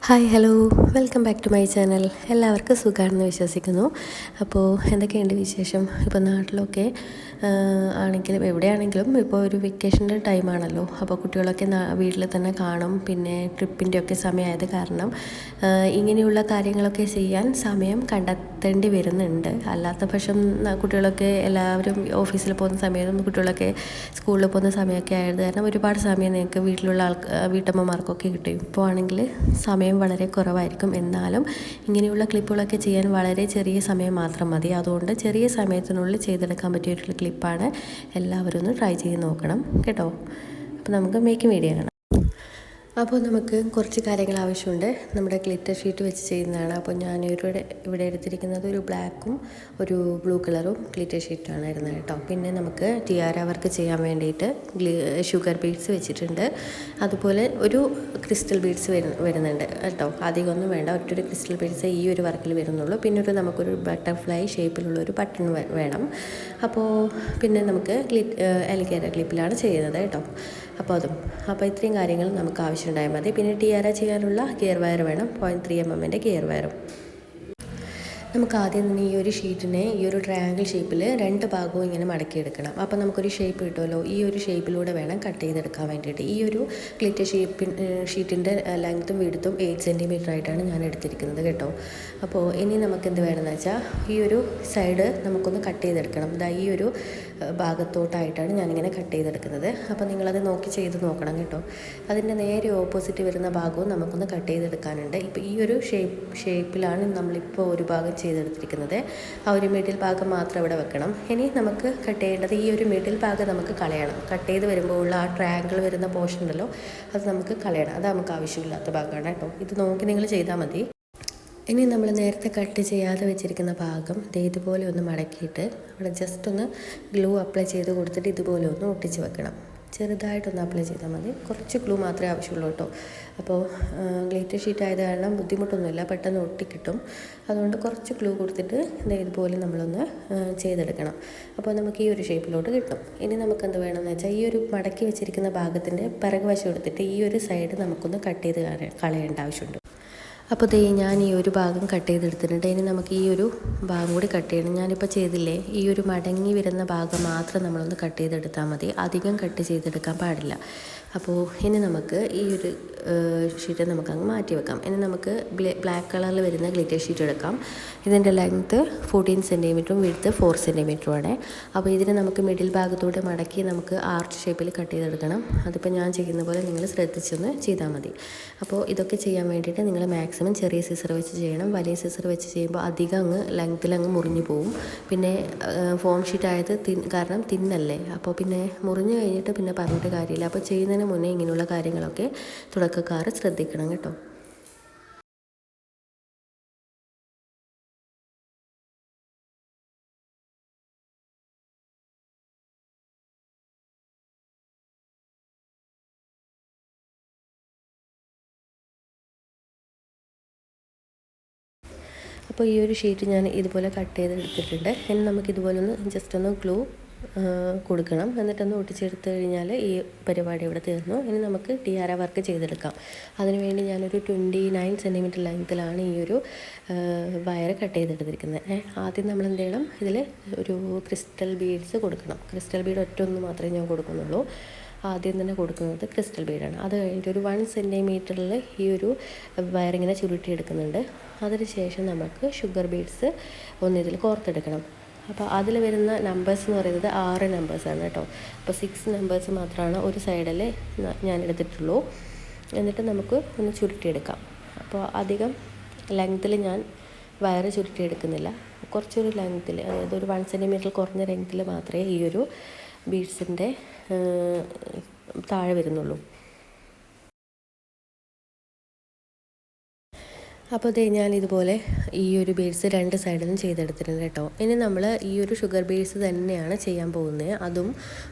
Hi hello welcome back to my channel. എല്ലാവർക്കും സുഖമാണെന്ന് വിശ്വസിക്കുന്നു. അപ്പോൾ എന്തൊക്കെയുണ്ട് വിശേഷം? ഇപ്പോൾ നാട്ടിലൊക്കെ ആണെങ്കിലും എവിടെയാണെങ്കിലും ഇപ്പോൾ ഒരു വെക്കേഷൻ്റെ ടൈമാണല്ലോ. അപ്പോൾ കുട്ടികളൊക്കെ വീട്ടിൽ തന്നെ കാണും. പിന്നെ ട്രിപ്പിൻ്റെ ഒക്കെ സമയമായത് കാരണം ഇങ്ങനെയുള്ള കാര്യങ്ങളൊക്കെ ചെയ്യാൻ സമയം കണ്ടെത്തേണ്ടി വരുന്നുണ്ട്. അല്ലാത്ത പക്ഷം കുട്ടികളൊക്കെ എല്ലാവരും ഓഫീസിൽ പോകുന്ന സമയത്തും കുട്ടികളൊക്കെ സ്കൂളിൽ പോകുന്ന സമയമൊക്കെ ആയത് കാരണം ഒരുപാട് സമയം നിങ്ങൾക്ക് വീട്ടിലുള്ള വീട്ടമ്മമാർക്കൊക്കെ കിട്ടും. ഇപ്പോൾ ആണെങ്കിൽ സമയം വളരെ കുറവായിരിക്കും. എന്നാലും ഇങ്ങനെയുള്ള ക്ലിപ്പുകളൊക്കെ ചെയ്യാൻ വളരെ ചെറിയ സമയം മാത്രം മതി. അതുകൊണ്ട് ചെറിയ സമയത്തിനുള്ളിൽ ചെയ്തെടുക്കാൻ പറ്റിയിട്ടുള്ള ക്ലിപ്പാണ്. എല്ലാവരും ഒന്ന് ട്രൈ ചെയ്ത് നോക്കണം കേട്ടോ. അപ്പോൾ നമുക്ക് മേക്കിംഗ് വീഡിയോ കാണാം. അപ്പോൾ നമുക്ക് കുറച്ച് കാര്യങ്ങൾ ആവശ്യമുണ്ട്. നമ്മുടെ ഗ്ലിറ്റർ ഷീറ്റ് വെച്ച് ചെയ്യുന്നതാണ്. അപ്പോൾ ഞാൻ ഇവിടെ എടുത്തിരിക്കുന്നത് ഒരു ബ്ലാക്കും ഒരു ബ്ലൂ കളറും ഗ്ലിറ്റർ ഷീറ്റാണ് ഇരുന്നത് കേട്ടോ. പിന്നെ നമുക്ക് ടിയാര വർക്ക് ചെയ്യാൻ വേണ്ടിയിട്ട് ഷുഗർ ബീഡ്സ് വെച്ചിട്ടുണ്ട്. അതുപോലെ ഒരു ക്രിസ്റ്റൽ ബീഡ്സ് വരുന്നുണ്ട് കേട്ടോ. അധികമൊന്നും വേണ്ട, ഒറ്റൊരു ക്രിസ്റ്റൽ ബീഡ്സ് ഈ ഒരു വർക്കിൽ വരുന്നുള്ളൂ. പിന്നെ നമുക്കൊരു ബട്ടർഫ്ലൈ ഷേപ്പിലുള്ള ഒരു ബട്ടൺ വേണം. അപ്പോൾ പിന്നെ നമുക്ക് അലിഗേറ്റർ ക്ലിപ്പിലാണ് ചെയ്യുന്നത് കേട്ടോ. അപ്പോൾ ഇത്രയും കാര്യങ്ങൾ നമുക്ക് ആവശ്യമുണ്ടായാൽ മതി. പിന്നെ ടിയാര ചെയ്യാനുള്ള ഗിയർ വയർ വേണം, 0.3 mm ഗിയർ വയറും. നമുക്ക് ആദ്യം തന്നെ ഈ ഒരു ഷീറ്റിനെ ഈ ഒരു ട്രയാങ്കിൾ ഷേപ്പിൽ രണ്ട് ഭാഗവും ഇങ്ങനെ മടക്കിയെടുക്കണം. അപ്പോൾ നമുക്കൊരു ഷേപ്പ് കിട്ടുമല്ലോ. ഈ ഒരു ഷേപ്പിലൂടെ വേണം കട്ട് ചെയ്തെടുക്കാൻ വേണ്ടിയിട്ട്. ഈ ഒരു ഗ്ലിറ്റർ ഷീറ്റിൻ്റെ ലെങ്ത്തും വിഡ്ത്തും 8 cm ആയിട്ടാണ് ഞാൻ എടുത്തിരിക്കുന്നത് കേട്ടോ. അപ്പോൾ ഇനി നമുക്ക് എന്ത് വേണമെന്ന് വെച്ചാൽ ഈ ഒരു സൈഡ് നമുക്കൊന്ന് കട്ട് ചെയ്തെടുക്കണം. ഈ ഒരു ഭാഗത്തോട്ടായിട്ടാണ് ഞാനിങ്ങനെ കട്ട് ചെയ്തെടുക്കുന്നത്. അപ്പോൾ നിങ്ങളത് ചെയ്ത് നോക്കണം കേട്ടോ. അതിൻ്റെ നേരെ ഓപ്പോസിറ്റ് വരുന്ന ഭാഗവും നമുക്കൊന്ന് കട്ട് ചെയ്തെടുക്കാനുണ്ട്. ഇപ്പോൾ ഈ ഒരു ഷേപ്പിലാണ് നമ്മളിപ്പോൾ ഒരു ഭാഗം ചെയ്തെടുത്തിരിക്കുന്നത്. ആ ഒരു മിഡിൽ ഭാഗം മാത്രം ഇവിടെ വെക്കണം. ഇനി നമുക്ക് കട്ട് ചെയ്യേണ്ടത് ഈ ഒരു മിഡിൽ ഭാഗം നമുക്ക് കളയണം. കട്ട് ചെയ്ത് വരുമ്പോൾ ഉള്ള ആ ട്രയാങ്കിൾ വരുന്ന പോർഷൻ ഉണ്ടല്ലോ, അത് നമുക്ക് കളയണം. അത് നമുക്ക് ആവശ്യമില്ലാത്ത ഭാഗമാണ് കേട്ടോ. ഇത് നോക്കി നിങ്ങൾ ചെയ്താൽ മതി. ഇനി നമ്മൾ നേരത്തെ കട്ട് ചെയ്യാതെ വെച്ചിരിക്കുന്ന ഭാഗം ഇതുപോലെ ഒന്ന് മടക്കിയിട്ട് അവിടെ ജസ്റ്റ് ഒന്ന് ഗ്ലൂ അപ്ലൈ ചെയ്ത് കൊടുത്തിട്ട് ഇതുപോലെ ഒന്ന് ഒട്ടിച്ച് വെക്കണം. ചെറുതായിട്ടൊന്ന് അപ്ലൈ ചെയ്താൽ മതി. കുറച്ച് ഗ്ലൂ മാത്രമേ ആവശ്യമുള്ളൂ കേട്ടോ. അപ്പോൾ ഗ്ലിറ്റർ ഷീറ്റ് ആയത് കാരണം ബുദ്ധിമുട്ടൊന്നുമില്ല, പെട്ടെന്ന് ഒട്ടിക്കിട്ടും. അതുകൊണ്ട് കുറച്ച് ഗ്ലൂ കൊടുത്തിട്ട് ഇതുപോലെ നമ്മളൊന്ന് ചെയ്തെടുക്കണം. അപ്പോൾ നമുക്ക് ഈ ഒരു ഷേപ്പിലോട്ട് കിട്ടും. ഇനി നമുക്ക് എന്ത് വേണമെന്ന് വെച്ചാൽ ഈ ഒരു മടക്കി വെച്ചിരിക്കുന്ന ഭാഗത്തിൻ്റെ പിറകുവശം എടുത്തിട്ട് ഈ ഒരു സൈഡ് നമുക്കൊന്ന് കട്ട് ചെയ്ത് കളയേണ്ട ആവശ്യമുണ്ട്. അപ്പോൾ ഞാൻ ഈ ഒരു ഭാഗം കട്ട് ചെയ്തെടുത്തിട്ടുണ്ട്. ഇനി നമുക്ക് ഈ ഒരു ഭാഗം കൂടി കട്ട് ചെയ്യണം. ഞാനിപ്പോൾ ചെയ്തില്ലേ, ഈ ഒരു മടങ്ങി വരുന്ന ഭാഗം മാത്രം നമ്മളൊന്ന് കട്ട് ചെയ്തെടുത്താൽ മതി. അധികം കട്ട് ചെയ്തെടുക്കാൻ പാടില്ല. അപ്പോൾ ഇനി നമുക്ക് ഈ ഒരു ഷീറ്റ് നമുക്കങ്ങ് മാറ്റി വെക്കാം. ഇനി നമുക്ക് ബ്ലാക്ക് കളറിൽ വരുന്ന ഗ്ലിറ്റർ ഷീറ്റ് എടുക്കാം. ഇതിൻ്റെ ലെങ്ത്ത് 14 cm വിഡ്ത്ത് 4 cm ആണ്. അപ്പോൾ ഇതിന് നമുക്ക് മിഡിൽ ഭാഗത്തോടെ മടക്കി നമുക്ക് ആർച്ച് ഷേപ്പിൽ കട്ട് ചെയ്തെടുക്കണം. അതിപ്പോൾ ഞാൻ ചെയ്യുന്ന പോലെ നിങ്ങൾ ശ്രദ്ധിച്ചൊന്ന് ചെയ്താൽ മതി. അപ്പോൾ ഇതൊക്കെ ചെയ്യാൻ വേണ്ടിയിട്ട് നിങ്ങൾ മാക്സിമം ചെറിയ സിസർ വെച്ച് ചെയ്യണം. വലിയ സിസർ വെച്ച് ചെയ്യുമ്പോൾ അധികം ലെങ്ത്തിലങ്ങ് മുറിഞ്ഞു പോവും. പിന്നെ ഫോം ഷീറ്റ് ആയത് കാരണം തിന്നല്ലേ, അപ്പോൾ പിന്നെ മുറിഞ്ഞു കഴിഞ്ഞിട്ട് പിന്നെ പറഞ്ഞിട്ട് കാര്യമില്ല. അപ്പോൾ ചെയ്യുന്നതിന് മുന്നേ ഇങ്ങനെയുള്ള കാര്യങ്ങളൊക്കെ തുടക്കക്കാർ ശ്രദ്ധിക്കണം കേട്ടോ. അപ്പോൾ ഈ ഒരു ഷീറ്റ് ഞാൻ ഇതുപോലെ കട്ട് ചെയ്തെടുത്തിട്ടുണ്ട്. ഇനി നമുക്കിതുപോലെ ഒന്ന് ജസ്റ്റ് ഒന്ന് ഗ്ലൂ കൊടുക്കണം. എന്നിട്ടൊന്ന് ഒട്ടിച്ചെടുത്ത് കഴിഞ്ഞാൽ ഈ പരിപാടി ഇവിടെ തീർന്നു. ഇനി നമുക്ക് ടിയാര വർക്ക് ചെയ്തെടുക്കാം. അതിനുവേണ്ടി ഞാനൊരു 29 cm ലെങ്ത്തിലാണ് ഈ ഒരു വയർ കട്ട് ചെയ്തെടുത്തിരിക്കുന്നത്. ആദ്യം നമ്മൾ എന്ത് ചെയ്യണം, ഇതിൽ ഒരു ക്രിസ്റ്റൽ ബീഡ്സ് കൊടുക്കണം. ക്രിസ്റ്റൽ ബീഡ് ഒറ്റ മാത്രമേ ഞാൻ കൊടുക്കുന്നുള്ളൂ. ആദ്യം തന്നെ കൊടുക്കുന്നത് ക്രിസ്റ്റൽ ബീഡാണ്. അത് കഴിഞ്ഞിട്ട് ഒരു 1 cm ഈ ഒരു വയറിങ്ങനെ ചുരുട്ടിയെടുക്കുന്നുണ്ട്. അതിനുശേഷം നമുക്ക് ഷുഗർ ബീഡ്സ് ഇതിൽ കോർത്തെടുക്കണം. അപ്പോൾ അതിൽ വരുന്ന നമ്പേഴ്സ് എന്ന് പറയുന്നത് 6 നമ്പേഴ്സാണ് കേട്ടോ. അപ്പോൾ 6 നമ്പേഴ്സ് മാത്രമാണ് ഒരു സൈഡിൽ ഞാൻ എടുത്തിട്ടുള്ളൂ. എന്നിട്ട് നമുക്ക് ഒന്ന് ചുരുട്ടിയെടുക്കാം. അപ്പോൾ അധികം ലെങ്ത്തിൽ ഞാൻ വയറ് ചുരുട്ടിയെടുക്കുന്നില്ല. കുറച്ചൊരു ലെങ്ത്തിൽ, അതായത് ഒരു 1 cm കുറഞ്ഞ ലെങ്ത്തിൽ മാത്രമേ ഈ ഒരു ബീഡ്സിൻ്റെ താഴെ വരുന്നുള്ളൂ. അപ്പോൾ ദേ ഞാനിതുപോലെ ഈ ഒരു ബീഡ്സ് രണ്ട് സൈഡിലും ചെയ്തെടുത്തിട്ടുണ്ട് കേട്ടോ. ഇനി നമ്മൾ ഈ ഒരു ഷുഗർ ബീഡ്സ് തന്നെയാണ് ചെയ്യാൻ പോകുന്നത്. അതും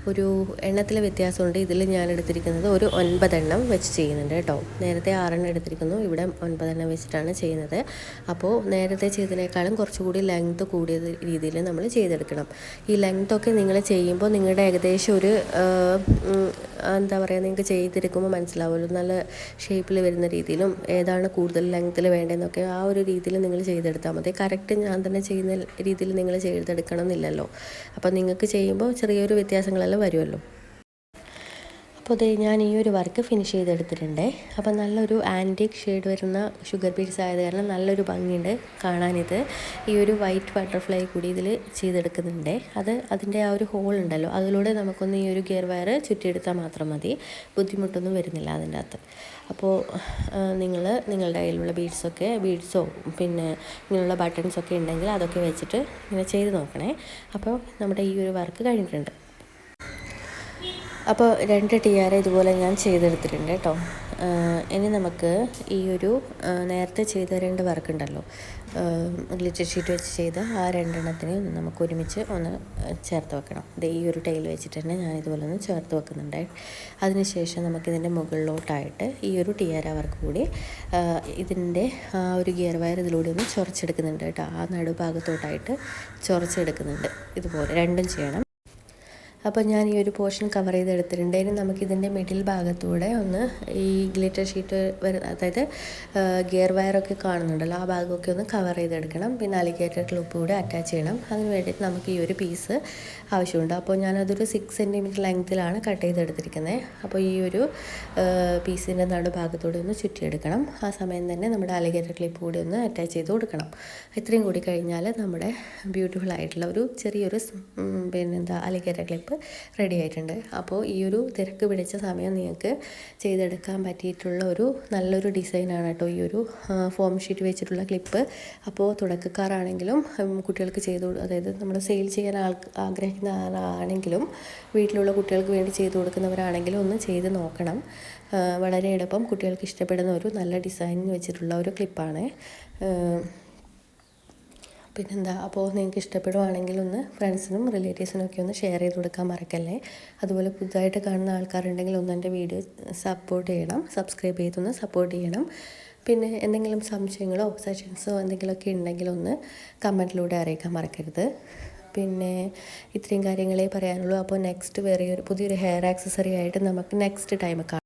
ഒരു എണ്ണത്തിൽ വ്യത്യാസമുണ്ട്. ഇതിൽ ഞാൻ എടുത്തിരിക്കുന്നത് ഒരു 9 എണ്ണം വെച്ച് ചെയ്യുന്നുണ്ട് കേട്ടോ. നേരത്തെ 6 എണ്ണം എടുത്തിരിക്കുന്നു, ഇവിടെ 9 എണ്ണം വെച്ചിട്ടാണ് ചെയ്യുന്നത്. അപ്പോൾ നേരത്തെ ചെയ്തതിനേക്കാളും കുറച്ചുകൂടി ലെങ്ത്ത് കൂടിയ രീതിയിൽ നമ്മൾ ചെയ്തെടുക്കണം. ഈ ലെങ്ത്തൊക്കെ നിങ്ങൾ ചെയ്യുമ്പോൾ നിങ്ങളുടെ ഏകദേശം ഒരു എന്താ പറയുക, നിങ്ങൾക്ക് ചെയ്തെടുക്കുമ്പോൾ മനസ്സിലാവുമല്ലോ, നല്ല ഷേപ്പിൽ വരുന്ന രീതിയിലും ഏതാണ് കൂടുതൽ ലെങ്ത്തിൽ വേണ്ടതെന്നൊക്കെ ആ ഒരു രീതിയിൽ നിങ്ങൾ ചെയ്തെടുത്താൽ മതി. കറക്റ്റ് ഞാൻ തന്നെ ചെയ്യുന്ന രീതിയിൽ നിങ്ങൾ ചെയ്തെടുക്കണം എന്നില്ലല്ലോ. അപ്പോൾ നിങ്ങൾക്ക് ചെയ്യുമ്പോൾ ചെറിയൊരു വ്യത്യാസങ്ങളെല്ലാം വരുമല്ലോ. അപ്പോൾ ദേ ഞാൻ ഈ ഒരു വർക്ക് ഫിനിഷ് ചെയ്തെടുത്തിട്ടുണ്ട്. അപ്പോൾ നല്ലൊരു ആൻറ്റിക് ഷെയ്ഡ് വരുന്ന ഷുഗർ ബീഡ്സ് ആയത് കാരണം നല്ലൊരു ഭംഗിയുണ്ട് കാണാനിത്. ഈ ഒരു വൈറ്റ് ബട്ടർഫ്ലൈ കൂടി ഇതിൽ ചെയ്തെടുക്കുന്നുണ്ട്. അതിൻ്റെ ആ ഒരു ഹോൾ ഉണ്ടല്ലോ, അതിലൂടെ നമുക്കൊന്ന് ഈ ഒരു ഗിയർ വയർ ചുറ്റിയെടുത്താൽ മാത്രം മതി. ബുദ്ധിമുട്ടൊന്നും വരുന്നില്ല അതിൻ്റെ അകത്ത്. അപ്പോൾ നിങ്ങളുടെ കയ്യിലുള്ള ബീഡ്സോ പിന്നെ ഇങ്ങനെയുള്ള ബട്ടൺസൊക്കെ ഉണ്ടെങ്കിൽ അതൊക്കെ വെച്ചിട്ട് ഇങ്ങനെ ചെയ്ത് നോക്കണേ. അപ്പോൾ നമ്മുടെ ഈ ഒരു വർക്ക് കഴിഞ്ഞിട്ടുണ്ട്. അപ്പോൾ 2 ടിയാര ഇതുപോലെ ഞാൻ ചെയ്തെടുത്തിട്ടുണ്ട് കേട്ടോ. ഇനി നമുക്ക് ഈ ഒരു നേരത്തെ ചെയ്ത 2 വർക്ക് ഉണ്ടല്ലോ, ഗ്ലിറ്റർ ഷീറ്റ് വെച്ച് ചെയ്ത ആ 2 എണ്ണത്തിന് നമുക്ക് ഒരുമിച്ച് ഒന്ന് ചേർത്ത് വെക്കണം. ഈ ഒരു ടൈൽ വെച്ചിട്ട് തന്നെ ഞാൻ ഇതുപോലെ ഒന്ന് ചേർത്ത് വെക്കുന്നുണ്ട്. അതിനുശേഷം നമുക്കിതിൻ്റെ മുകളിലോട്ടായിട്ട് ഈ ഒരു ടിയാര വർക്ക് കൂടി ഇതിൻ്റെ ആ ഒരു ഗിയർ വയർ ഇതിലൂടെ ഒന്ന് ചൊറച്ചെടുക്കുന്നുണ്ട് കേട്ടോ. ആ നടുഭാഗത്തോട്ടായിട്ട് ചൊറച്ചെടുക്കുന്നുണ്ട്. ഇതുപോലെ രണ്ടും ചെയ്യണം. അപ്പോൾ ഞാൻ ഈ ഒരു പോർഷൻ കവർ ചെയ്തെടുത്തിട്ടുണ്ട്. ഇനി നമുക്കിതിൻ്റെ മിഡിൽ ഭാഗത്തൂടെ ഒന്ന് ഈ ഗ്ലിറ്റർ ഷീറ്റ് അതായത് ഗിയർ വയറൊക്കെ കാണുന്നുണ്ടല്ലോ, ആ ഭാഗമൊക്കെ ഒന്ന് കവർ ചെയ്തെടുക്കണം. പിന്നെ അലിഗേറ്റർ ക്ലിപ്പ് കൂടെ അറ്റാച്ച് ചെയ്യണം. അതിന് വേണ്ടിയിട്ട് നമുക്ക് ഈ ഒരു പീസ് ആവശ്യമുണ്ട്. അപ്പോൾ ഞാനതൊരു 6 സെൻറ്റിമീറ്റർ ലെങ്ത്തിലാണ് കട്ട് ചെയ്തെടുത്തിരിക്കുന്നത്. അപ്പോൾ ഈ ഒരു പീസിൻ്റെ നടുഭാഗത്തൂടെ ഒന്ന് ചുറ്റിയെടുക്കണം. ആ സമയം തന്നെ നമ്മുടെ അലിഗേറ്റർ ക്ലിപ്പ് കൂടി ഒന്ന് അറ്റാച്ച് ചെയ്ത് കൊടുക്കണം. ഇത്രയും കൂടി കഴിഞ്ഞാൽ നമ്മുടെ ബ്യൂട്ടിഫുൾ ആയിട്ടുള്ള ഒരു ചെറിയൊരു അലിഗേറ്റർ ക്ലിപ്പ് റെഡി ആയിട്ടുണ്ട്. അപ്പോൾ ഈ ഒരു തിരക്ക് പിടിച്ച സമയം നിങ്ങൾക്ക് ചെയ്തെടുക്കാൻ പറ്റിയിട്ടുള്ള ഒരു നല്ലൊരു ഡിസൈനാണ് കേട്ടോ ഈ ഒരു ഫോം ഷീറ്റ് വെച്ചിട്ടുള്ള ക്ലിപ്പ്. അപ്പോൾ തുടക്കക്കാരാണെങ്കിലും കുട്ടികൾക്ക് അതായത് നമ്മൾ സെയിൽ ചെയ്യാൻ ആഗ്രഹിക്കുന്ന ആളാണെങ്കിലും വീട്ടിലുള്ള കുട്ടികൾക്ക് വേണ്ടി ചെയ്തു കൊടുക്കുന്നവരാണെങ്കിലും ഒന്ന് ചെയ്ത് നോക്കണം. വളരെ എളുപ്പം കുട്ടികൾക്ക് ഇഷ്ടപ്പെടുന്ന ഒരു നല്ല ഡിസൈൻ വെച്ചിട്ടുള്ള ഒരു ക്ലിപ്പാണ്. പിന്നെന്താ, അപ്പോൾ നിങ്ങൾക്ക് ഇഷ്ടപ്പെടുവാണെങ്കിൽ ഒന്ന് ഫ്രണ്ട്സിനും റിലേറ്റീവ്സിനും ഒക്കെ ഒന്ന് ഷെയർ ചെയ്ത് കൊടുക്കാൻ മറക്കല്ലേ. അതുപോലെ പുതുതായിട്ട് കാണുന്ന ആൾക്കാരുണ്ടെങ്കിൽ ഒന്ന് എൻ്റെ വീഡിയോ സപ്പോർട്ട് ചെയ്യണം, സബ്സ്ക്രൈബ് ചെയ്തൊന്ന് സപ്പോർട്ട് ചെയ്യണം. പിന്നെ എന്തെങ്കിലും സംശയങ്ങളോ സജഷൻസോ എന്തെങ്കിലുമൊക്കെ ഉണ്ടെങ്കിൽ ഒന്ന് കമൻറ്റിലൂടെ അറിയിക്കാൻ മറക്കരുത്. പിന്നെ ഇത്രയും കാര്യങ്ങളേ പറയാനുള്ളൂ. അപ്പോൾ നെക്സ്റ്റ് പുതിയൊരു ഹെയർ ആക്സസറി ആയിട്ട് നമുക്ക് നെക്സ്റ്റ് ടൈം കാണാം.